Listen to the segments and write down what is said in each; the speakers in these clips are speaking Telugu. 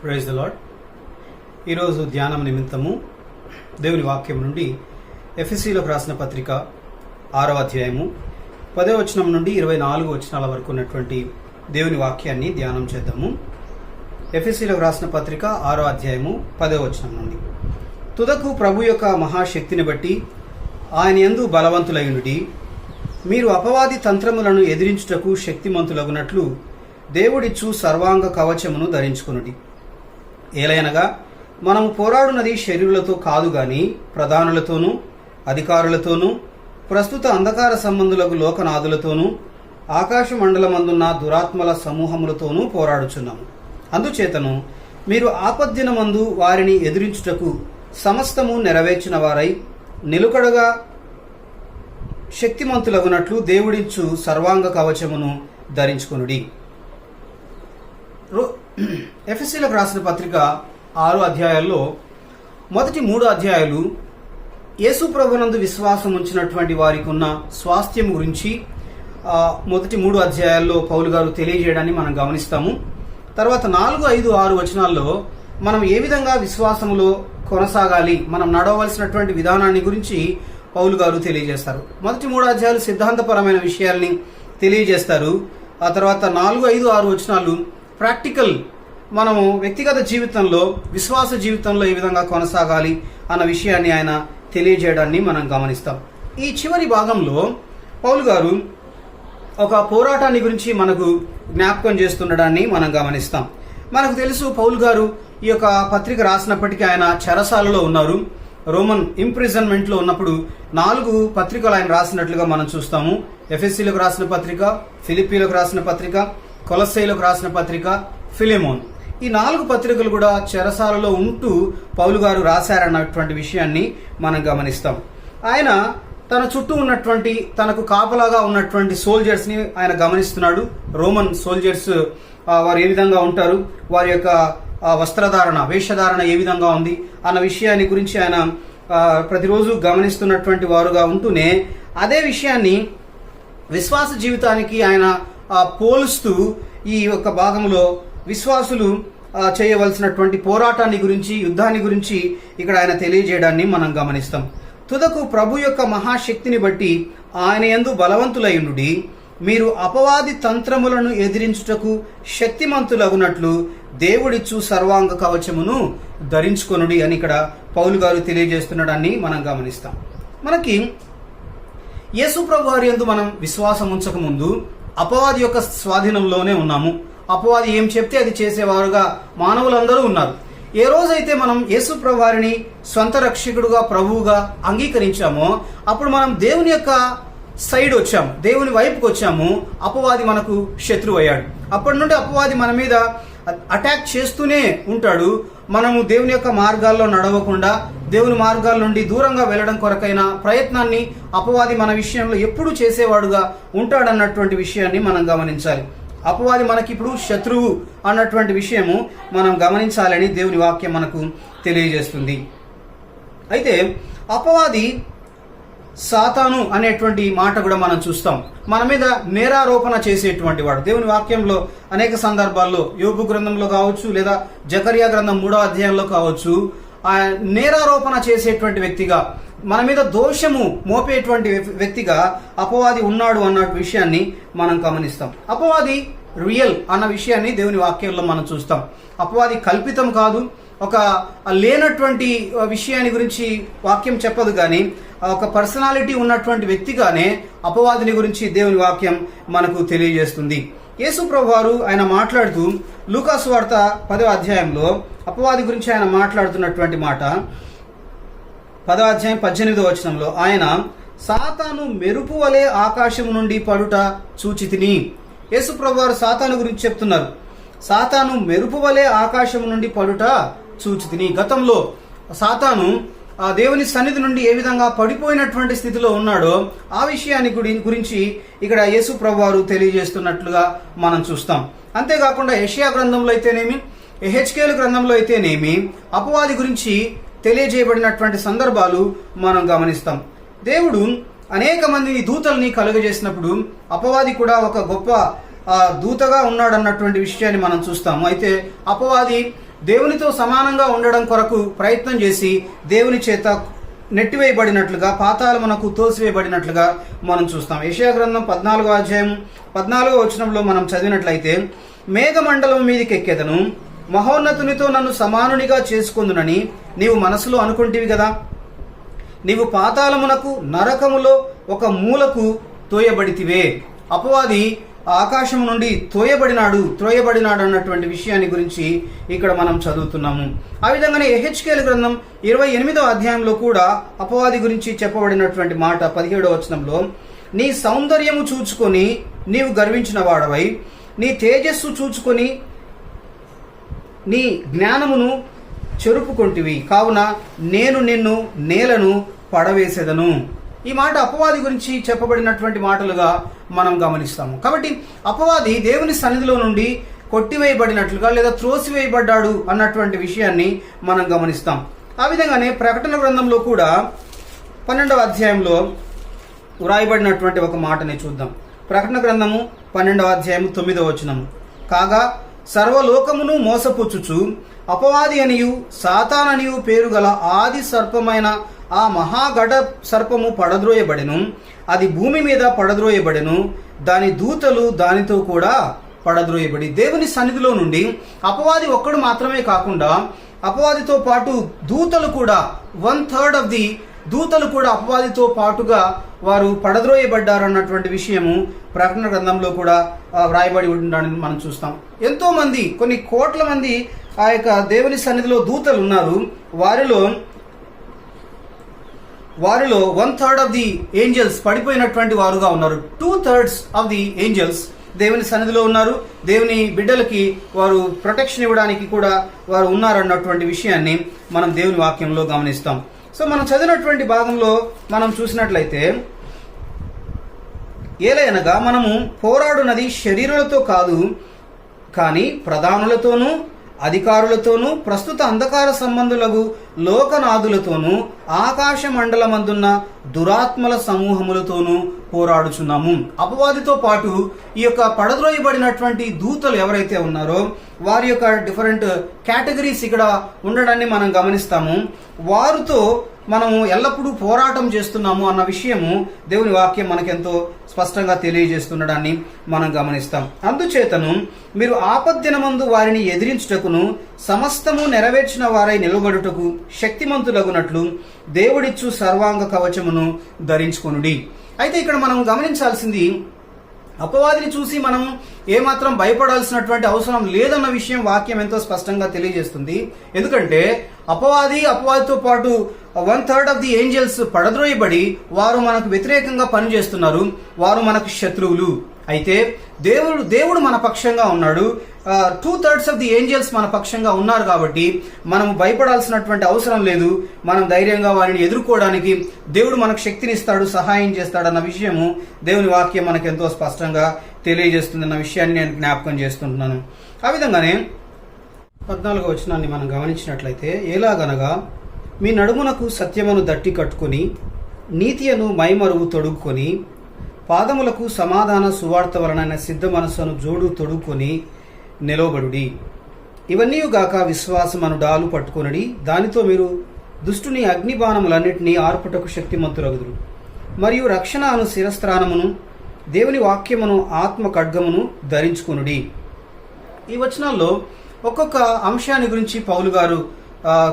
Praise the lord. ఈరోజు ధ్యానం నిమిత్తము దేవుని వాక్యం నుండి ఎఫెసీలకు రాసిన పత్రిక 6వ అధ్యాయము 10వ వచనం నుండి 24వ వచనాల వరకు ఉన్నటువంటి దేవుని వాక్యాన్ని ధ్యానం చేద్దాము. ఎఫెసీలకు రాసిన పత్రిక 6వ అధ్యాయము 10వ వచనం నుండి. తుదకు ప్రభు యొక్క మహాశక్తిని బట్టి ఆయన యందు బలవంతులైనడి, మీరు అపవాది తంత్రములను ఎదిరించుటకు శక్తిమంతులగునట్లు దేవుడిచ్చు సర్వాంగ కవచమును ధరించుకొనుడి. ఏలయనగా మనము పోరాడునది శరీరులతో కాదు గాని ప్రధానులతోనూ అధికారులతోనూ ప్రస్తుత అంధకార సంబంధులకు లోకనాథులతోనూ ఆకాశ మండలమందున్న దురాత్మల సమూహములతోనూ పోరాడుచున్నాము. అందుచేతను మీరు ఆపద్దినమందు వారిని ఎదిరించుటకు సమస్తము నెరవేర్చిన వారై నిలుకడగా శక్తిమంతులగునట్లు దేవుడిచ్చు సర్వాంగ కవచమును ధరించుకొనుడి. ఎఫెసీలకు రాసిన పత్రిక 6 అధ్యాయాల్లో మొదటి 3 అధ్యాయాలు యేసు ప్రభునందు విశ్వాసం ఉంచినటువంటి వారికి ఉన్న స్వాస్థ్యం గురించి మొదటి 3 అధ్యాయాల్లో పౌలు గారు తెలియజేయడాన్ని మనం గమనిస్తాము. తర్వాత 4, 5, 6 వచనాల్లో మనం ఏ విధంగా విశ్వాసములో కొనసాగాలి, మనం నడవలసినటువంటి విధానాన్ని గురించి పౌలు గారు తెలియజేస్తారు. మొదటి 3 అధ్యాయాలు సిద్ధాంతపరమైన విషయాల్ని తెలియజేస్తారు. ఆ తర్వాత 4, 5, 6 వచనాలు ప్రాక్టికల్, మనము వ్యక్తిగత జీవితంలో విశ్వాస జీవితంలో ఏ విధంగా కొనసాగాలి అన్న విషయాన్ని ఆయన తెలియజేయడాన్ని మనం గమనిస్తాం. ఈ చివరి భాగంలో పౌలు గారు ఒక పోరాటాన్ని గురించి మనకు జ్ఞాపకం చేస్తుండడాన్ని మనం గమనిస్తాం. మనకు తెలుసు, పౌలు గారు ఈ యొక్క పత్రిక రాసినప్పటికీ ఆయన చెరసాలలో ఉన్నారు. రోమన్ ఇంప్రిజన్మెంట్లో ఉన్నప్పుడు 4 పత్రికలు ఆయన రాసినట్లుగా మనం చూస్తాము. ఎఫెసీలకు రాసిన పత్రిక, ఫిలిప్పీలకు రాసిన పత్రిక, కొలస్సీలకు రాసిన పత్రిక, ఫిలెమోన్. ఈ 4 పత్రికలు కూడా చెరసాలలో ఉంటూ పౌలు గారు రాశారన్నటువంటి విషయాన్ని మనం గమనిస్తాం. ఆయన తన చుట్టూ ఉన్నటువంటి, తనకు కాపలాగా ఉన్నటువంటి సోల్జర్స్ ని ఆయన గమనిస్తున్నాడు. రోమన్ సోల్జర్స్ వారు ఏ విధంగా ఉంటారు, వారి యొక్క వస్త్రధారణ, వేషధారణ ఏ విధంగా ఉంది అన్న విషయాన్ని గురించి ఆయన ప్రతిరోజు గమనిస్తున్నటువంటి వారుగా ఉంటూనే అదే విషయాన్ని విశ్వాస జీవితానికి ఆయన పోలుస్తూ ఈ యొక్క భాగంలో విశ్వాసులు చేయవలసినటువంటి పోరాటాన్ని గురించి, యుద్ధాన్ని గురించి ఇక్కడ ఆయన తెలియజేయడాన్ని మనం గమనిస్తాం. తుదకు ప్రభు యొక్క మహాశక్తిని బట్టి ఆయన యందు బలవంతులైనడి, మీరు అపవాది తంత్రములను ఎదిరించుటకు శక్తిమంతులగునట్లు దేవుడిచ్చు సర్వాంగ కవచమును ధరించుకొనుడి అని ఇక్కడ పౌలు గారు తెలియజేస్తున్నాడాన్ని మనం గమనిస్తాం. మనకి యేసు ప్రభు వారి యందు మనం విశ్వాసం ఉంచక ముందు అపవాది యొక్క స్వాధీనంలోనే ఉన్నాము. అపవాది ఏం చెప్తే అది చేసేవారుగా మానవులందరూ ఉన్నారు. ఏ రోజైతే మనం యేసు ప్రభు వారిని స్వంత రక్షకుడుగా, ప్రభువుగా అంగీకరించామో అప్పుడు మనం దేవుని యొక్క సైడ్ వచ్చాము, దేవుని వైపుకి వచ్చాము. అపవాది మనకు శత్రువు అయ్యాడు. అప్పటి నుండి అపవాది మన మీద అటాక్ చేస్తూనే ఉంటాడు. మనము దేవుని యొక్క మార్గాల్లో నడవకుండా దేవుని మార్గాల నుండి దూరంగా వెళ్ళడం కొరకైన ప్రయత్నాన్ని అపవాది మన విషయంలో ఎప్పుడు చేసేవాడుగా ఉంటాడన్నటువంటి విషయాన్ని మనం గమనించాలి. అపవాది మనకి ఇప్పుడు శత్రువు అన్నటువంటి విషయము మనం గమనించాలని దేవుని వాక్యం మనకు తెలియజేస్తుంది. అయితే అపవాది సాతాను అనేటువంటి మాట కూడా మనం చూస్తాం. మన మీద నేరారోపణ చేసేటువంటి వాడు. దేవుని వాక్యంలో అనేక సందర్భాల్లో, యోబు గ్రంథంలో కావచ్చు లేదా జకర్యా గ్రంథం 3వ అధ్యాయంలో కావచ్చు, నేరారోపణ చేసేటువంటి వ్యక్తిగా, మన మీద దోషము మోపేటువంటి వ్యక్తిగా అపవాది ఉన్నాడు అన్న విషయాన్ని మనం గమనిస్తాం. అపవాది రియల్ అన్న విషయాన్ని దేవుని వాక్యంలో మనం చూస్తాం. అపవాది కల్పితం కాదు, ఒక లేనటువంటి విషయాన్ని గురించి వాక్యం చెప్పదు, కానీ ఒక పర్సనాలిటీ ఉన్నటువంటి వ్యక్తిగానే అపవాదిని గురించి దేవుని వాక్యం మనకు తెలియజేస్తుంది. యేసు ప్రభు వారు ఆయన మాట్లాడుతూ లూకాసు వార్త 10వ అధ్యాయంలో అపవాది గురించి ఆయన మాట్లాడుతున్నటువంటి మాట 10వ అధ్యాయం 18వ వచనంలో ఆయన సాతాను మెరుపు వలె ఆకాశము నుండి పడుట చూచితిని. యేసు ప్రభు వారు సాతాను గురించి చెప్తున్నారు. సాతాను మెరుపు వలె ఆకాశము నుండి పడుట చూచితిని. గతంలో సాతాను ఆ దేవుని సన్నిధి నుండి ఏ విధంగా పడిపోయినటువంటి స్థితిలో ఉన్నాడో ఆ విషయాన్ని గురించి ఇక్కడ యేసు ప్రభు వారు తెలియజేస్తున్నట్లుగా మనం చూస్తాం. అంతేకాకుండా యెషయా గ్రంథంలో అయితేనేమి, ఎహెచ్కేలు గ్రంథంలో అయితేనేమి అపవాది గురించి తెలియజేయబడినటువంటి సందర్భాలు మనం గమనిస్తాం. దేవుడు అనేక మంది దూతల్ని కలుగజేసినప్పుడు అపవాది కూడా ఒక గొప్ప దూతగా ఉన్నాడన్నటువంటి విషయాన్ని మనం చూస్తాము. అయితే అపవాది దేవునితో సమానంగా ఉండడం కొరకు ప్రయత్నం చేసి దేవుని చేత నెట్టివేయబడినట్లుగా పాతాళమునకు తోసివేయబడినట్లుగా మనం చూస్తాం. యెషయా గ్రంథం 14వ అధ్యాయం 14వ వచనంలో మనం చదివినట్లయితే, మేఘమండలం మీదికి ఎక్కెదను, మహోన్నతునితో నన్ను సమానునిగా చేసుకుందునని నీవు మనసులో అనుకుంటివి కదా. నీవు పాతాళమునకు నరకములో ఒక మూలకు తోయబడితివే. అపవాది ఆకాశం నుండి త్రోయబడినాడు అన్నటువంటి విషయాన్ని గురించి ఇక్కడ మనం చదువుతున్నాము. ఆ విధంగానే యెహెజ్కేలు గ్రంథం 28వ అధ్యాయంలో కూడా అపవాది గురించి చెప్పబడినటువంటి మాట 17వ వచనంలో, నీ సౌందర్యము చూచుకొని నీవు గర్వించిన వాడవై, నీ తేజస్సు చూచుకొని నీ జ్ఞానమును చెరుపుకొంటివి, కావున నేను నిన్ను నేలను పడవేసేదను. ఈ మాట అపవాది గురించి చెప్పబడినటువంటి మాటలుగా మనం గమనిస్తాము. కాబట్టి అపవాది దేవుని సన్నిధిలో నుండి కొట్టివేయబడినట్లుగా లేదా త్రోసివేయబడ్డాడు అన్నటువంటి విషయాన్ని మనం గమనిస్తాం. ఆ విధంగానే ప్రకటన గ్రంథంలో కూడా 12వ అధ్యాయంలో వ్రాయబడినటువంటి ఒక మాటని చూద్దాం. ప్రకటన గ్రంథము 12వ అధ్యాయము 9వ వచనం, కాగా సర్వలోకమును మోసపుచ్చుచు అపవాది అనియు సాతాననియు పేరు గల ఆది సర్పమైన ఆ మహాగడ సర్పము పడద్రోయబడెను, అది భూమి మీద పడద్రోయబడెను, దాని దూతలు దానితో కూడా పడద్రోయబడి. దేవుని సన్నిధిలో నుండి అపవాది ఒక్కడు మాత్రమే కాకుండా అపవాదితో పాటు దూతలు కూడా 1/3 ఆఫ్ ది దూతలు కూడా అపవాదితో పాటుగా వారు పడద్రోయబడ్డారు అన్నటువంటి విషయము ప్రకటన గ్రంథంలో కూడా వ్రాయబడి ఉండడాన్ని మనం చూస్తాం. ఎంతో మంది, కొన్ని కోట్ల మంది ఆ యొక్క దేవుని సన్నిధిలో దూతలు ఉన్నారు. వారిలో 1/3 ఆఫ్ ది ఏంజల్స్ పడిపోయినటువంటి వారుగా ఉన్నారు. 2/3 ఆఫ్ ది ఏంజల్స్ దేవుని సన్నిధిలో ఉన్నారు. దేవుని బిడ్డలకి వారు ప్రొటెక్షన్ ఇవ్వడానికి కూడా వారు ఉన్నారన్నటువంటి విషయాన్ని మనం దేవుని వాక్యంలో గమనిస్తాం. సో మనం చదివినటువంటి భాగంలో మనం చూసినట్లయితే, ఏలయనగా మనము పోరాడునది శరీరులతో కాదు, కానీ ప్రధానులతోనూ అధికారులతోనూ ప్రస్తుత అంధకార సంబంధులకు లోకనాథులతోనూ ఆకాశ మండలమందున్న దురాత్మల సమూహములతోనూ పోరాడుచున్నాము. అపవాదితో పాటు ఈ యొక్క పడద్రోయబడినటువంటి దూతలు ఎవరైతే ఉన్నారో వారి యొక్క డిఫరెంట్ కేటగిరీస్ ఇక్కడ ఉండడాన్ని మనం గమనిస్తాము. వారితో మనము ఎల్లప్పుడూ పోరాటం చేస్తున్నాము అన్న విషయము దేవుని వాక్యం మనకెంతో స్పష్టంగా తెలియజేస్తుండడాన్ని మనం గమనిస్తాం. అందుచేతను మీరు ఆపద్దినమందు వారిని ఎదిరించుటకును సమస్తము నెరవేర్చిన వారై నిలబడుటకు శక్తిమంతులగునట్లు దేవుడిచ్చు సర్వాంగ కవచమును ధరించుకొనుడి. అయితే ఇక్కడ మనం గమనించాల్సింది, అపవాదిని చూసి మనం ఏమాత్రం భయపడాల్సినటువంటి అవసరం లేదన్న విషయం వాక్యం ఎంతో స్పష్టంగా తెలియజేస్తుంది. ఎందుకంటే అపవాదితో పాటు 1/3 ఆఫ్ ది ఏంజల్స్ పడద్రోయబడి వారు మనకు వ్యతిరేకంగా పనిచేస్తున్నారు. వారు మనకు శత్రువులు. అయితే దేవుడు మన పక్షంగా ఉన్నాడు. 2/3 ఆఫ్ ది ఏంజల్స్ మన పక్షంగా ఉన్నారు కాబట్టి మనము భయపడాల్సినటువంటి అవసరం లేదు. మనం ధైర్యంగా వారిని ఎదుర్కోవడానికి దేవుడు మనకు శక్తినిస్తాడు, సహాయం చేస్తాడన్న విషయము దేవుని వాక్యం మనకు ఎంతో స్పష్టంగా తెలియజేస్తుందన్న విషయాన్ని నేను జ్ఞాపకం చేస్తుంటున్నాను. ఆ విధంగానే 14వ వచనాన్ని మనం గమనించినట్లయితే, ఎలాగనగా మీ నడుమునకు సత్యమును దట్టి కట్టుకొని నీతియను మైమరువు తొడుక్కొని పాదములకు సమాధాన సువార్త వలన సిద్ధ మనస్సును జోడు తొడుక్కొని నిలవబడుడి. ఇవన్నీయుగాక విశ్వాసమను డాలు పట్టుకొనడి, దానితో మీరు దుష్టుని అగ్నిబాణములన్నిటినీ ఆర్పుటకు శక్తిమంతురగుదురు. మరియు రక్షణ అను శిరస్త్రానమును దేవుని వాక్యమును ఆత్మ ఖడ్గమును ధరించుకొనుడి. ఈ వచనాల్లో ఒక్కొక్క అంశాన్ని గురించి పౌలు గారు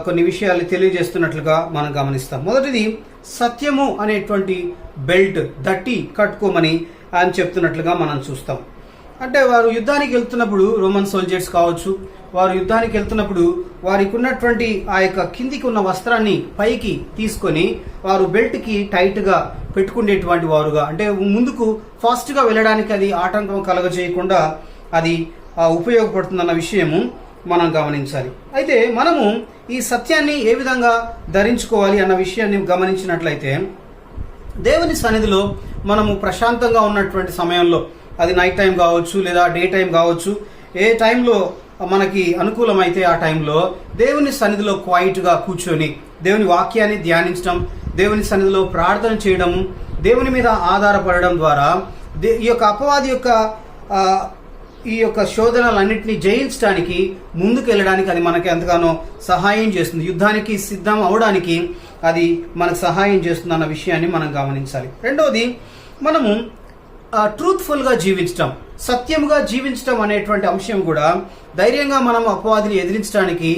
కొన్ని విషయాలు తెలియజేస్తున్నట్లుగా మనం గమనిస్తాం. మొదటిది, సత్యము అనేటువంటి బెల్ట్ దట్టి కట్టుకోమని ఆయన చెప్తున్నట్లుగా మనం చూస్తాం. అంటే వారు యుద్ధానికి వెళ్తున్నప్పుడు, రోమన్ సోల్జర్స్ కావచ్చు, వారు యుద్ధానికి వెళ్తున్నప్పుడు వారికి ఉన్నటువంటి ఆ యొక్క కిందికి ఉన్న వస్త్రాన్ని పైకి తీసుకొని వారు బెల్ట్కి టైట్గా పెట్టుకునేటువంటి వారుగా, అంటే ముందుకు ఫాస్ట్గా వెళ్ళడానికి అది ఆటంకం కలగజేయకుండా అది ఉపయోగపడుతుందన్న విషయము మనం గమనించాలి. అయితే మనము ఈ సత్యాన్ని ఏ విధంగా ధరించుకోవాలి అన్న విషయాన్ని గమనించినట్లయితే, దేవుని సన్నిధిలో మనము ప్రశాంతంగా ఉన్నటువంటి సమయంలో, అది నైట్ టైం కావచ్చు లేదా డే టైం కావచ్చు, ఏ టైంలో మనకి అనుకూలమైతే ఆ టైంలో దేవుని సన్నిధిలో క్వైట్గా కూర్చొని దేవుని వాక్యాన్ని ధ్యానించడం, దేవుని సన్నిధిలో ప్రార్థన చేయడము, దేవుని మీద ఆధారపడడం ద్వారా ఈ యొక్క అపవాది యొక్క ఈ యొక్క శోధనలన్నింటినీ జయించడానికి ముందుకెళ్ళడానికి అది మనకి ఎంతగానో సహాయం చేస్తుంది. యుద్ధానికి సిద్ధం అవడానికి అది మనకు సహాయం చేస్తుంది అన్న విషయాన్ని మనం గమనించాలి. రెండవది, మనము ట్రూత్ఫుల్గా జీవించటం, సత్యముగా జీవించటం అనేటువంటి అంశం కూడా ధైర్యంగా మనం అపవాదిని ఎదిరించడానికి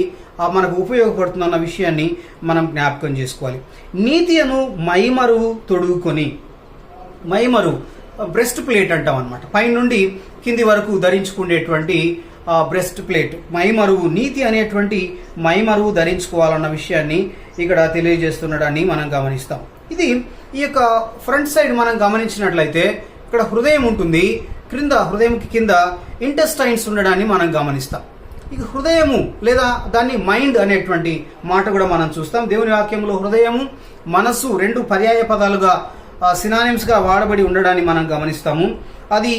మనకు ఉపయోగపడుతుందన్న విషయాన్ని మనం జ్ఞాపకం చేసుకోవాలి. నీతి అను మైమరువు తొడుగుకొని, మైమరువు బ్రెస్ట్ ప్లేట్ అంటాం అనమాట, పైనుండి కింది వరకు ధరించుకునేటువంటి బ్రెస్ట్ ప్లేట్, మైమరువు, నీతి అనేటువంటి మైమరువు ధరించుకోవాలన్న విషయాన్ని ఇక్కడ తెలియజేస్తున్నాడని మనం గమనిస్తాం. ఇది ఈ యొక్క ఫ్రంట్ సైడ్ మనం గమనించినట్లయితే ఇక్కడ హృదయం ఉంటుంది, హృదయంకి కింద ఇంటెస్టైన్స్ ఉండడాన్ని మనం గమనిస్తాం. ఇక హృదయము లేదా దాన్ని మైండ్ అనేటువంటి మాట కూడా మనం చూస్తాం. దేవుని వాక్యంలో హృదయము, మనస్సు రెండు పర్యాయ పదాలుగా సినానిమ్స్ గా వాడబడి ఉండడాన్ని మనం గమనిస్తాము. అది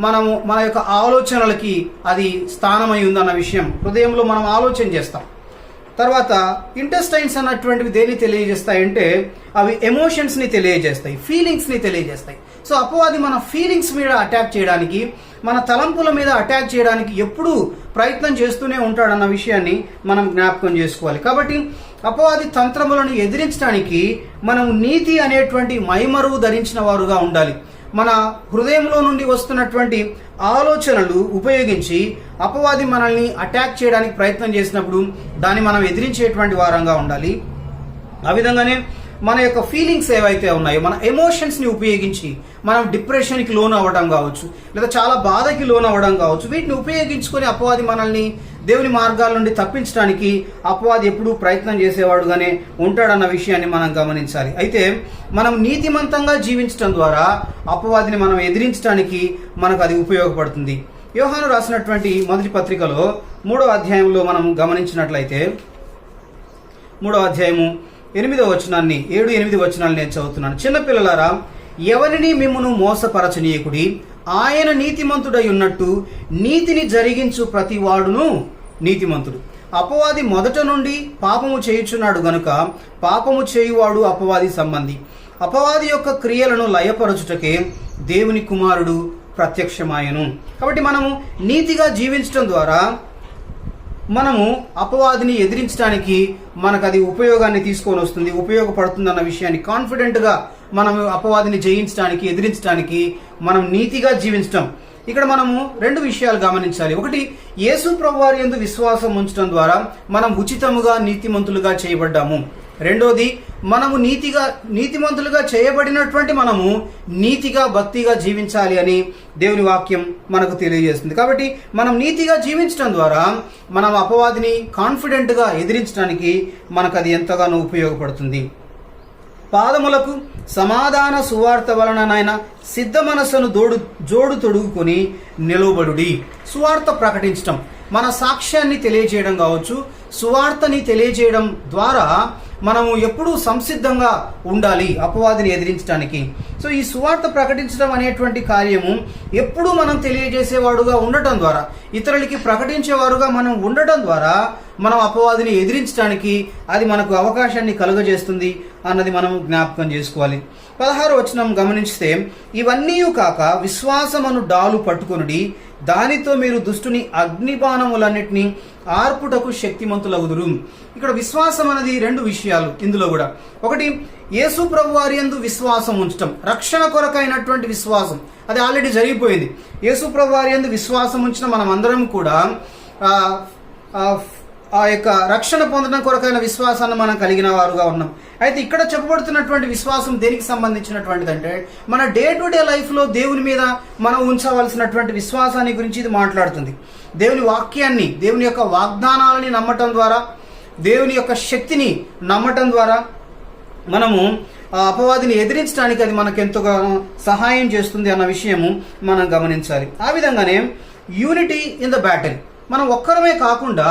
మన యొక్క ఆలోచనలకి అది స్థానమై ఉందన్న విషయం హృదయంలో మనం ఆలోచన చేస్తాం. తర్వాత ఇంటెస్టైన్స్ అన్నటువంటివి దేన్ని తెలియజేస్తాయంటే అవి ఎమోషన్స్ ని తెలియజేస్తాయి, ఫీలింగ్స్ ని తెలియజేస్తాయి. సో అపవాది మన ఫీలింగ్స్ మీద అటాక్ చేయడానికి, మన తలంపుల మీద అటాక్ చేయడానికి ఎప్పుడూ ప్రయత్నం చేస్తూనే ఉంటాడన్న విషయాన్ని మనం జ్ఞాపకం చేసుకోవాలి. కాబట్టి అపవాది తంత్రములను ఎదిరించడానికి మనం నీతి అనేటువంటి మైమరువు ధరించిన వారుగా ఉండాలి. మన హృదయంలో నుండి వస్తున్నటువంటి ఆలోచనలు ఉపయోగించి అపవాది మనల్ని అటాక్ చేయడానికి ప్రయత్నం చేసినప్పుడు దాన్ని మనం ఎదిరించేటువంటి వారంగా ఉండాలి. ఆ విధంగానే మన యొక్క ఫీలింగ్స్ ఏవైతే ఉన్నాయో, మన ఎమోషన్స్ ని ఉపయోగించి మనం డిప్రెషన్కి లోన్ అవ్వడం కావచ్చు, లేదా చాలా బాధకి లోన్ అవ్వడం కావచ్చు, వీటిని ఉపయోగించుకొని అపవాది మనల్ని దేవుని మార్గాల నుండి తప్పించడానికి అపవాది ఎప్పుడూ ప్రయత్నం చేసేవాడుగానే ఉంటాడన్న విషయాన్ని మనం గమనించాలి. అయితే మనం నీతిమంతంగా జీవించడం ద్వారా అపవాదిని మనం ఎదిరించడానికి మనకు అది ఉపయోగపడుతుంది. యోహాను రాసినటువంటి మొదటి పత్రికలో 3వ అధ్యాయంలో మనం గమనించినట్లయితే 3వ అధ్యాయము 8వ వచనాన్ని 7-8 వచనాలు నేను చదువుతున్నాను. చిన్నపిల్లలారా, ఎవరిని మిమ్మును మోసపరచనీయకుడి, ఆయన నీతిమంతుడై ఉన్నట్టు నీతిని జరిగించు ప్రతి వాడును నీతిమంతుడు. అపవాది మొదట నుండి పాపము చేయుచున్నాడు గనుక పాపము చేయువాడు అపవాది సంబంధి. అపవాది యొక్క క్రియలను లయపరచుటకే దేవుని కుమారుడు ప్రత్యక్షమాయను. కాబట్టి మనము నీతిగా జీవించడం ద్వారా మనము అపవాదిని ఎదిరించడానికి మనకు అది ఉపయోగాన్ని తీసుకొని వస్తుంది, ఉపయోగపడుతుంది అన్న విషయాన్ని కాన్ఫిడెంట్ గా మనం అపవాదిని జయించడానికి, ఎదిరించడానికి మనం నీతిగా జీవించడం. ఇక్కడ మనము 2 విషయాలు గమనించాలి. ఒకటి, యేసు ప్రభువారి యందు విశ్వాసం ఉంచడం ద్వారా మనం ఉచితముగా నీతిమంతులుగా చేయబడ్డాము. రెండోది, మనము నీతిమంతులుగా చేయబడినటువంటి మనము నీతిగా భక్తిగా జీవించాలి అని దేవుని వాక్యం మనకు తెలియజేస్తుంది. కాబట్టి మనం నీతిగా జీవించడం ద్వారా మనం అపవాదిని కాన్ఫిడెంట్ గా ఎదిరించడానికి మనకు అది ఎంతగానో ఉపయోగపడుతుంది. పాదములకు సమాధాన సువార్త వలననైనా సిద్ధ మనస్సును జోడు తొడుగుకొని నిలువబడుడి. సువార్త ప్రకటించడం, మన సాక్ష్యాన్ని తెలియజేయడం కావచ్చు, సువార్తని తెలియజేయడం ద్వారా మనము ఎప్పుడూ సంసిద్ధంగా ఉండాలి అపవాదిని ఎదిరించడానికి. సో ఈ సువార్త ప్రకటించడం అనేటువంటి కార్యము ఎప్పుడూ మనం తెలియజేసేవాడుగా ఉండటం ద్వారా, ఇతరులకి ప్రకటించేవారుగా మనం ఉండటం ద్వారా మనం అపవాదిని ఎదిరించడానికి అది మనకు అవకాశాన్ని కలుగజేస్తుంది అన్నది మనం జ్ఞాపకం చేసుకోవాలి. 16వ వచనం గమనిస్తే, ఇవన్నీ కాక విశ్వాసమును డాలు పట్టుకొనుడి, దానితో మీరు దుష్టుని అగ్నిబాణములన్నిటినీ ఆర్పుటకు శక్తిమంతులగుదురు. ఇక్కడ విశ్వాసం అనేది 2 విషయాలు ఇందులో కూడా. ఒకటి, యేసు ప్రభు వారి యందు విశ్వాసం ఉంచటం, రక్షణ కొరకైనటువంటి విశ్వాసం, అది ఆల్రెడీ జరిగిపోయింది. యేసు ప్రభు వారి యందు విశ్వాసం ఉంచిన మనం అందరం కూడా ఆ యొక్క రక్షణ పొందడం కొరకైన విశ్వాసాన్ని మనం కలిగిన వారుగా ఉన్నాం. అయితే ఇక్కడ చెప్పబడుతున్నటువంటి విశ్వాసం దేనికి సంబంధించినటువంటిది అంటే, మన డే టు డే లైఫ్లో దేవుని మీద మనం ఉంచవలసినటువంటి విశ్వాసాన్ని గురించి ఇది మాట్లాడుతుంది. దేవుని వాక్యాన్ని, దేవుని యొక్క వాగ్దానాలని నమ్మటం ద్వారా, దేవుని యొక్క శక్తిని నమ్మటం ద్వారా మనము అపవాదిని ఎదిరించడానికి అది మనకు ఎంతగానో సహాయం చేస్తుంది అన్న విషయము మనం గమనించాలి. ఆ విధంగానే యూనిటీ ఇన్ ద బ్యాటిల్, మనం ఒక్కరమే కాకుండా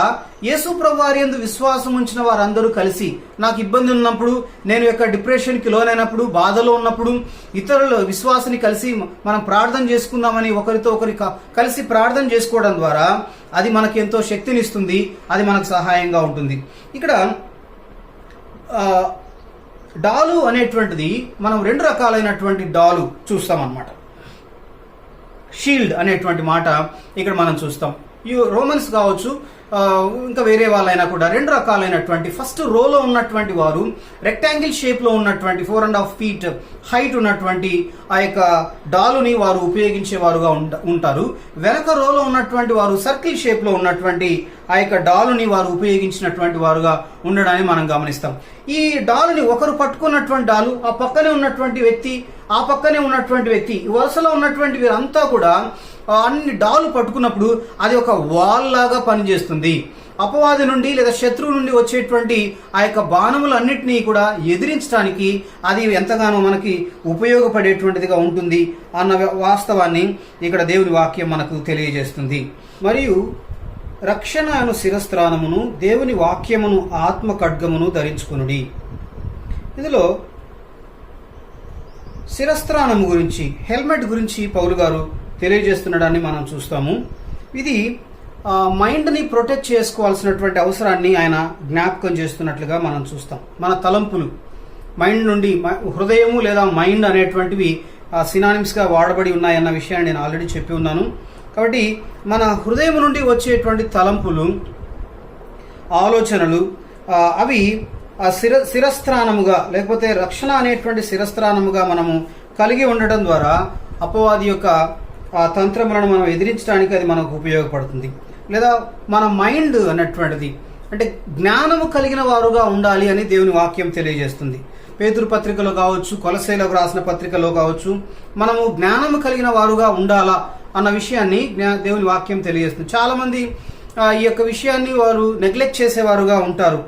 యేసు ప్రభు వారి యందు విశ్వాసం ఉంచిన వారందరూ కలిసి, నాకు ఇబ్బంది ఉన్నప్పుడు, నేను యొక్క డిప్రెషన్కి లోనైనప్పుడు, బాధలో ఉన్నప్పుడు ఇతరుల విశ్వాసాన్ని కలిసి మనం ప్రార్థన చేసుకుందామని ఒకరితో ఒకరి కలిసి ప్రార్థన చేసుకోవడం ద్వారా అది మనకి ఎంతో శక్తినిస్తుంది, అది మనకు సహాయంగా ఉంటుంది. ఇక్కడ డాలు అనేటువంటిది మనం 2 రకాలైనటువంటి డాలు చూస్తామన్నమాట. షీల్డ్ అనేటువంటి మాట ఇక్కడ మనం చూస్తాం. ఈ రోమన్స్ కావచ్చు, ఇంకా వేరే వాళ్ళైనా కూడా రెండు రకాలైనటువంటి, ఫస్ట్ రోలో ఉన్నటువంటి వారు రెక్టాంగిల్ షేప్ లో ఉన్నటువంటి 4.5 feet హైట్ ఉన్నటువంటి ఆ యొక్క డాలుని వారు ఉపయోగించేవారుగా ఉంటారు. వెనక రోలో ఉన్నటువంటి వారు సర్కిల్ షేప్ లో ఉన్నటువంటి ఆ యొక్క డాలుని వారు ఉపయోగించినటువంటి వారుగా ఉండడాన్ని మనం గమనిస్తాం. ఈ డాలుని ఒకరు పట్టుకున్నటువంటి డాలు, ఆ పక్కనే ఉన్నటువంటి వ్యక్తి, ఆ పక్కనే ఉన్నటువంటి వ్యక్తి, వరుసలో ఉన్నటువంటి వీరంతా కూడా అన్ని డాలు పట్టుకున్నప్పుడు అది ఒక వాల్ లాగా పనిచేస్తుంది. అపవాది నుండి లేదా శత్రువు నుండి వచ్చేటువంటి ఆ యొక్క బాణములన్నింటినీ కూడా ఎదిరించడానికి అది ఎంతగానో మనకి ఉపయోగపడేటువంటిదిగా ఉంటుంది అన్న వాస్తవాన్ని ఇక్కడ దేవుని వాక్యం మనకు తెలియజేస్తుంది. మరియు రక్షణ అను శిరస్త్రాణమును దేవుని వాక్యమును ఆత్మ ఖడ్గమును ధరించుకొనుడి. ఇందులో శిరస్త్రాణము గురించి, హెల్మెట్ గురించి పౌలు గారు తెలియజేస్తున్నాడని మనం చూస్తాము. ఇది మైండ్ని ప్రొటెక్ట్ చేసుకోవాల్సినటువంటి అవసరాన్ని ఆయన జ్ఞాపకం చేస్తున్నట్లుగా మనం చూస్తాం. మన తలంపులు మైండ్ నుండి, హృదయము లేదా మైండ్ అనేటువంటివి సినానిమ్స్గా వాడబడి ఉన్నాయన్న విషయాన్ని నేను ఆల్రెడీ చెప్పి ఉన్నాను. కాబట్టి మన హృదయం నుండి వచ్చేటువంటి తలంపులు, ఆలోచనలు అవి శిరస్త్రాణముగా లేకపోతే రక్షణ అనేటువంటి శిరస్త్రాణముగా మనము కలిగి ఉండటం ద్వారా అపవాది యొక్క తంత్రములను మనం ఎదిరించడానికి అది మనకు ఉపయోగపడుతుంది. లేదా మన మైండ్ అన్నటువంటిది అంటే జ్ఞానము కలిగిన వారుగా ఉండాలి అని దేవుని వాక్యం తెలియజేస్తుంది. పేతురు పత్రికలో కావచ్చు, కొలస్సీలకు రాసిన పత్రికలో కావచ్చు, మనము జ్ఞానము కలిగిన వారుగా ఉండాలా అన్న విషయాన్ని దేవుని వాక్యం తెలియజేస్తుంది. చాలా మంది ఈ యొక్క విషయాన్ని వారు నెగ్లెక్ట్ చేసేవారుగా ఉంటారు.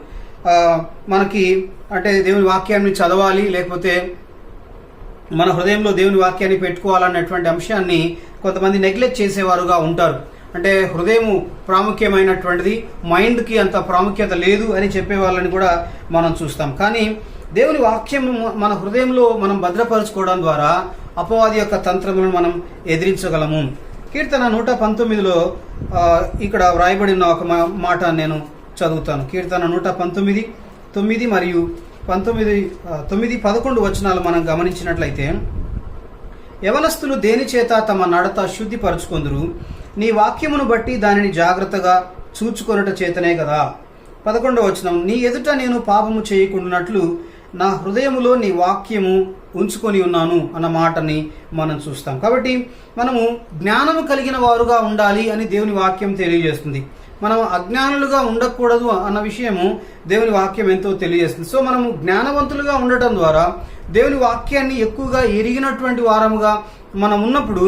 మనకి అంటే దేవుని వాక్యాన్ని చదవాలి, లేకపోతే మన హృదయంలో దేవుని వాక్యాన్ని పెట్టుకోవాలన్నటువంటి అంశాన్ని కొంతమంది నెగ్లెక్ట్ చేసేవారుగా ఉంటారు. అంటే హృదయము ప్రాముఖ్యమైనటువంటిది, మైండ్కి అంత ప్రాముఖ్యత లేదు అని చెప్పే వాళ్ళని కూడా మనం చూస్తాం. కానీ దేవుని వాక్యం మన హృదయంలో మనం భద్రపరచుకోవడం ద్వారా అపవాది యొక్క తంత్రములను మనం ఎదిరించగలము. కీర్తన 119లో ఇక్కడ వ్రాయబడిన ఒక మాట నేను చదువుతాను. కీర్తన 119 9 మరియు 9-11 వచనాలు మనం గమనించినట్లయితే, యవనస్తులు దేని చేత తమ నడత శుద్ధిపరచుకొందురు, నీ వాక్యమును బట్టి దానిని జాగ్రత్తగా చూచుకొనుట చేతనే కదా. 11వ వచనం, నీ ఎదుట నేను పాపము చేయకుండానట్లు నా హృదయములో నీ వాక్యము ఉంచుకొని ఉన్నాను అన్న మాటని మనం చూస్తాం. కాబట్టి మనము జ్ఞానము కలిగిన వారుగా ఉండాలి అని దేవుని వాక్యం తెలియజేస్తుంది. మనం అజ్ఞానులుగా ఉండకూడదు అన్న విషయము దేవుని వాక్యం ఎంతో తెలియజేస్తుంది. సో మనము జ్ఞానవంతులుగా ఉండటం ద్వారా దేవుని వాక్యాన్ని ఎక్కువగా ఎరిగినటువంటి వారముగా మనం ఉన్నప్పుడు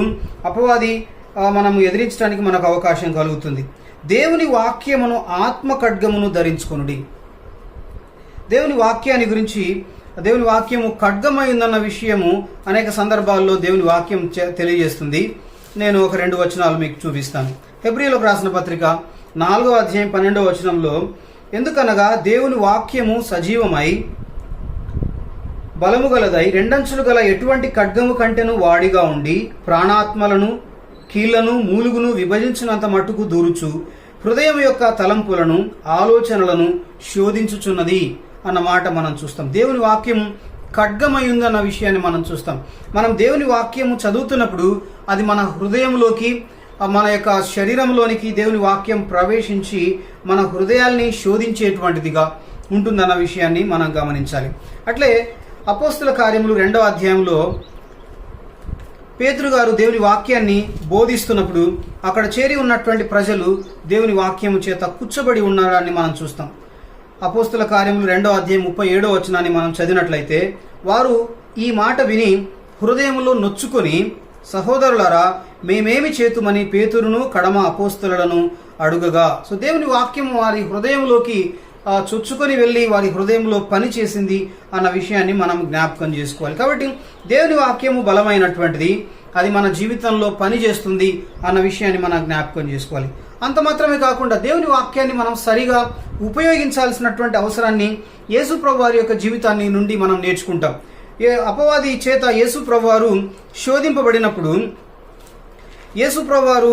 అపవాది మనము ఎదిరించడానికి మనకు అవకాశం కలుగుతుంది. దేవుని వాక్యమును ఆత్మ ఖడ్గమును ధరించుకొనుడి. దేవుని వాక్యాన్ని గురించి, దేవుని వాక్యము ఖడ్గమైందన్న విషయము అనేక సందర్భాల్లో దేవుని వాక్యం తెలియజేస్తుంది. నేను ఒక 2 వచనాలు మీకు చూపిస్తాను. హెబ్రీయులకు రాసిన పత్రిక 4వ అధ్యాయం 12వ వచనంలో, ఎందుకనగా దేవుని వాక్యము సజీవమై బలము గలదై రెండంచులు గల ఎటువంటి ఖడ్గము కంటెను వాడిగా ఉండి ప్రాణాత్మలను కీళ్లను మూలుగును విభజించినంత మట్టుకు దూరుచు హృదయం యొక్క తలంపులను ఆలోచనలను శోధించుచున్నది అన్న మాట మనం చూస్తాం. దేవుని వాక్యం ఖడ్గమై ఉందన్న విషయాన్ని మనం చూస్తాం. మనం దేవుని వాక్యము చదువుతున్నప్పుడు అది మన హృదయంలోకి, మన యొక్క శరీరంలోనికి దేవుని వాక్యం ప్రవేశించి మన హృదయాల్ని శోధించేటువంటిదిగా ఉంటుందన్న విషయాన్ని మనం గమనించాలి. అట్లే అపోస్తుల కార్యములు 2వ అధ్యాయంలో పేతురు గారు దేవుని వాక్యాన్ని బోధిస్తున్నప్పుడు అక్కడ చేరి ఉన్నటువంటి ప్రజలు దేవుని వాక్యము చేత కూర్చోబడి ఉన్నారని మనం చూస్తాం. అపోస్తుల కార్యములు 2వ అధ్యాయం 37వ వచనాన్ని మనం చదివినట్లయితే, వారు ఈ మాట విని హృదయములో నొచ్చుకొని, సహోదరులారా మేమేమి చేతుమని పేతురును కడమ అపోస్తలులను అడుగగా. సో దేవుని వాక్యం వారి హృదయంలోకి చొచ్చుకొని వెళ్ళి వారి హృదయంలో పని చేసింది అన్న విషయాన్ని మనం జ్ఞాపకం చేసుకోవాలి. కాబట్టి దేవుని వాక్యము బలమైనటువంటిది, అది మన జీవితంలో పని చేస్తుంది అన్న విషయాన్ని మనం జ్ఞాపకం చేసుకోవాలి. అంత మాత్రమే కాకుండా దేవుని వాక్యాన్ని మనం సరిగా ఉపయోగించాల్సినటువంటి అవసరాన్ని యేసు ప్రభు వారి యొక్క జీవితాన్ని నుండి మనం నేర్చుకుంటాం. అపవాది చేత యేసు ప్రభు వారు శోధింపబడినప్పుడు యేసు ప్రభు వారు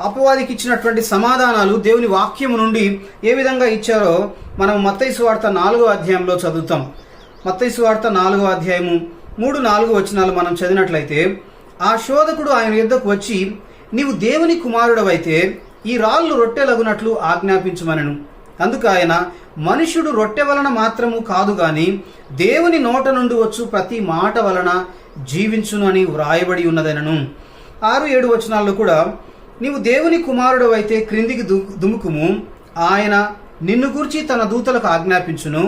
అపవాదికి ఇచ్చినటువంటి సమాధానాలు దేవుని వాక్యము నుండి ఏ విధంగా ఇచ్చారో మనం మత్తయి సువార్త 4వ అధ్యాయంలో చదువుతాం. మత్తయి సువార్త 4వ అధ్యాయము 3-4 వచనాలు మనం చదివినట్లయితే, ఆ శోధకుడు ఆయన యుద్ధకు వచ్చి నీవు దేవుని కుమారుడవైతే ఈ రాళ్ళు రొట్టెలగునట్లు ఆజ్ఞాపించుమనెను. అందుకు ఆయన, మనుష్యుడు రొట్టె వలన మాత్రము కాదు గాని దేవుని నోట నుండి వచ్చు ప్రతి మాట వలన జీవించును అని వ్రాయబడి ఉన్నదనను. 6-7 వచనాల్లో కూడా, నీవు దేవుని కుమారుడవైతే క్రిందికి దుముకుము, ఆయన నిన్ను గూర్చి తన దూతలకు ఆజ్ఞాపించును,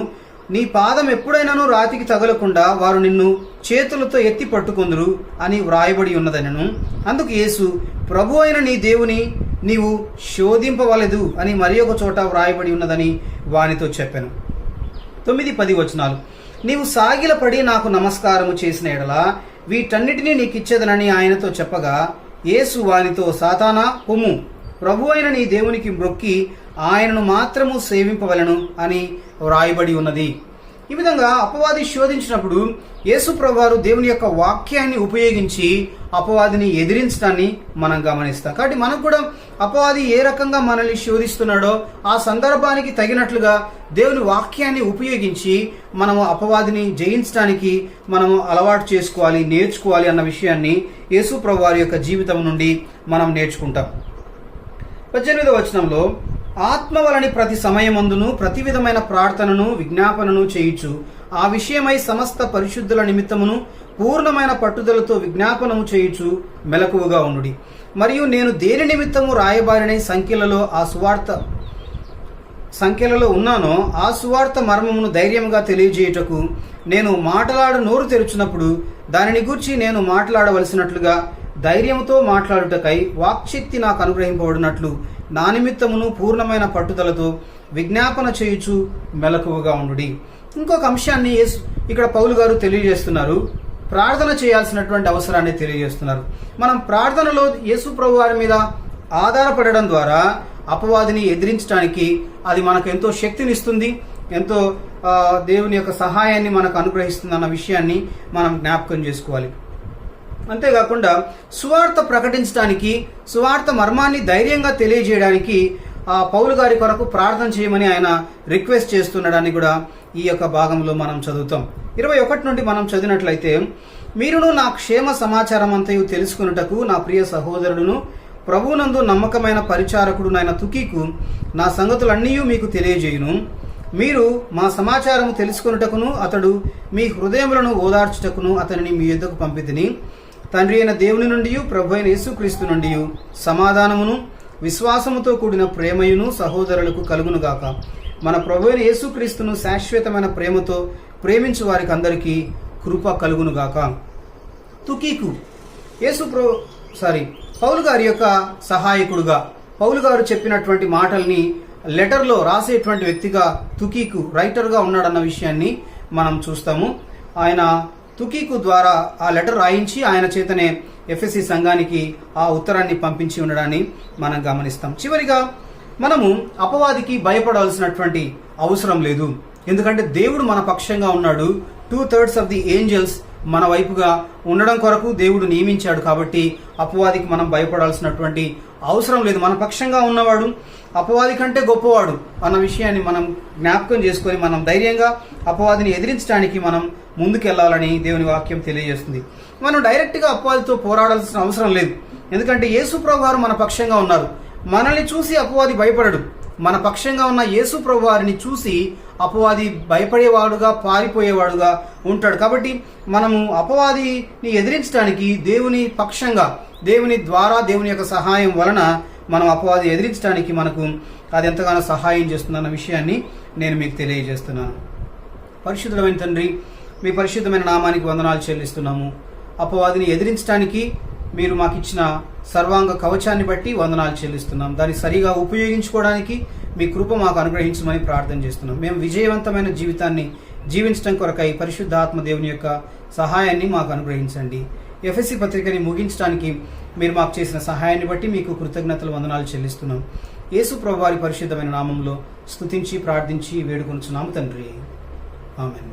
నీ పాదం ఎప్పుడైనాను రాతికి తగలకుండా వారు నిన్ను చేతులతో ఎత్తి పట్టుకొందురు అని వ్రాయబడి ఉన్నదనను. అందుకు యేసు, ప్రభు అయిన నీ దేవుని నీవు శోధింపవలెదు అని మరి ఒక చోట వ్రాయబడి ఉన్నదని వానితో చెప్పాను. 9-10 వచనాలు, నీవు సాగిలపడి నాకు నమస్కారము చేసిన ఎడల వీటన్నిటినీ నీకిచ్చేదనని ఆయనతో చెప్పగా, యేసు వానితో, సాతానా పొమ్ము, ప్రభు అయిన నీ దేవునికి మ్రొక్కి ఆయనను మాత్రము సేవింపవలను అని వ్రాయబడి ఉన్నది. ఈ విధంగా అపవాది శోధించినప్పుడు యేసు ప్రభువారు దేవుని యొక్క వాక్యాన్ని ఉపయోగించి అపవాదిని ఎదిరించడాన్ని మనం గమనిస్తాం. కాబట్టి మనకు కూడా అపవాది ఏ రకంగా మనల్ని శోధిస్తున్నాడో ఆ సందర్భానికి తగినట్లుగా దేవుని వాక్యాన్ని ఉపయోగించి మనము అపవాదిని జయించడానికి మనము అలవాటు చేసుకోవాలి, నేర్చుకోవాలి అన్న విషయాన్ని యేసు ప్రభువారి యొక్క జీవితం నుండి మనం నేర్చుకుంటాం. 18వ వచనంలో, ఆత్మ వలని ప్రతి సమయమందును ప్రతి విధమైన ప్రార్థనను విజ్ఞాపనను చేయుచు ఆ విషయమై సమస్త పరిశుద్ధుల నిమిత్తమును పూర్ణమైన పట్టుదలతో విజ్ఞాపనము చేయుచు మెలకువగా ఉండుడి. మరియు నేను దేని నిమిత్తము రాయబారిన సంఖ్యలలో ఉన్నానో ఆ సువార్త మర్మమును ధైర్యముగా తెలియజేయుటకు నేను నోరు తెరుచున్నప్పుడు దానిని గూర్చి నేను మాట్లాడవలసినట్లుగా ధైర్యంతో మాట్లాడుటకై వాక్శక్తి నాకు అనుగ్రహింపబడినట్లు నా నిమిత్తమును పూర్ణమైన పట్టుదలతో విజ్ఞాపన చేయుచు మెలకువగా ఉండుడి. ఇంకొక అంశాన్ని ఇక్కడ పౌలు గారు తెలియజేస్తున్నారు. ప్రార్థన చేయాల్సినటువంటి అవసరాన్ని తెలియజేస్తున్నారు. మనం ప్రార్థనలో యేసు ప్రభు వారి మీద ఆధారపడడం ద్వారా అపవాదిని ఎదిరించడానికి అది మనకు ఎంతో శక్తినిస్తుంది, ఎంతో దేవుని యొక్క సహాయాన్ని మనకు అనుగ్రహిస్తుంది అన్న విషయాన్ని మనం జ్ఞాపకం చేసుకోవాలి. అంతేకాకుండా సువార్త ప్రకటించడానికి, సువార్త మర్మాన్ని ధైర్యంగా తెలియజేయడానికి పౌలు గారి కొరకు ప్రార్థన చేయమని ఆయన రిక్వెస్ట్ చేస్తున్నాడని కూడా ఈ యొక్క భాగంలో మనం చదువుతాం. 21 నుండి మనం చదివినట్లయితే, మీరును నా క్షేమ సమాచారం అంతయు తెలుసుకున్నటకు నా ప్రియ సహోదరుడును ప్రభువునందు నమ్మకమైన పరిచారకుడు నాయన తుకీకు నా సంగతులన్నీ మీకు తెలియజేయును. మీరు మా సమాచారము తెలుసుకున్నటకును అతడు మీ హృదయములను ఓదార్చుటకును అతనిని మీ యొద్దకు పంపితిని. తండ్రి అయిన దేవుని నుండి ప్రభు అయిన యేసుక్రీస్తు నుండి సమాధానమును విశ్వాసముతో కూడిన ప్రేమయును సహోదరులకు కలుగునుగాక. మన ప్రభు అయిన యేసుక్రీస్తును శాశ్వతమైన ప్రేమతో ప్రేమించు వారికి అందరికీ కృప కలుగునుగాక. తుకీకు పౌలు గారి యొక్క సహాయకుడుగా, పౌలు గారు చెప్పినటువంటి మాటల్ని లెటర్లో రాసేటువంటి వ్యక్తిగా తుకీకు రైటర్గా ఉన్నాడన్న విషయాన్ని మనం చూస్తాము. ఆయన తుకీకు ద్వారా ఆ లెటర్ రాయించి ఆయన చేతనే ఎఫెసీ సంఘానికి ఆ ఉత్తరాన్ని పంపించి ఉండడాన్ని మనం గమనిస్తాం. చివరిగా మనము అపవాదికి భయపడాల్సినటువంటి అవసరం లేదు. ఎందుకంటే దేవుడు మన పక్షంగా ఉన్నాడు. 2/3 ఆఫ్ ది ఏంజల్స్ మన వైపుగా ఉండడం కొరకు దేవుడు నియమించాడు. కాబట్టి అపవాదికి మనం భయపడాల్సినటువంటి అవసరం లేదు. మన పక్షంగా ఉన్నవాడు అపవాది కంటే గొప్పవాడు అన్న విషయాన్ని మనం జ్ఞాపకం చేసుకొని మనం ధైర్యంగా అపవాదిని ఎదిరించడానికి మనం ముందుకెళ్లాలని దేవుని వాక్యం తెలియజేస్తుంది. మనం డైరెక్ట్గా అపవాదితో పోరాడాల్సిన అవసరం లేదు. ఎందుకంటే యేసు ప్రభు వారు మన పక్షంగా ఉన్నారు. మనల్ని చూసి అపవాది భయపడడు. మన పక్షంగా ఉన్న యేసు ప్రభు వారిని చూసి అపవాది భయపడేవాడుగా, పారిపోయేవాడుగా ఉంటాడు. కాబట్టి మనము అపవాదిని ఎదిరించడానికి దేవుని పక్షంగా, దేవుని ద్వారా, దేవుని యొక్క సహాయం వలన మనం అపవాది ఎదిరించడానికి మనకు అది ఎంతగానో సహాయం చేస్తుందన్న విషయాన్ని నేను మీకు తెలియజేస్తున్నాను. పరిశుద్ధమైన తండ్రి, మీ పరిశుద్ధమైన నామానికి వందనాలు చెల్లిస్తున్నాము. అపవాదిని ఎదిరించడానికి మీరు మాకు ఇచ్చిన సర్వాంగ కవచాన్ని బట్టి వందనాలు చెల్లిస్తున్నాం. దాన్ని సరిగా ఉపయోగించుకోవడానికి మీ కృప మాకు అనుగ్రహించమని ప్రార్థన చేస్తున్నాం. మేము విజయవంతమైన జీవితాన్ని జీవించడం కొరకై పరిశుద్ధాత్మ దేవుని యొక్క సహాయాన్ని మాకు అనుగ్రహించండి. ఎఫెసీ పత్రికని ముగించడానికి మీరు మాకు చేసిన సహాయాన్ని బట్టి మీకు కృతజ్ఞతలు, వందనాలు చెల్లిస్తున్నాం. యేసు ప్రభువారి పరిశుద్ధమైన నామంలో స్తుతించి ప్రార్థించి వేడుకొనుచున్నాము తండ్రి. ఆమేన్.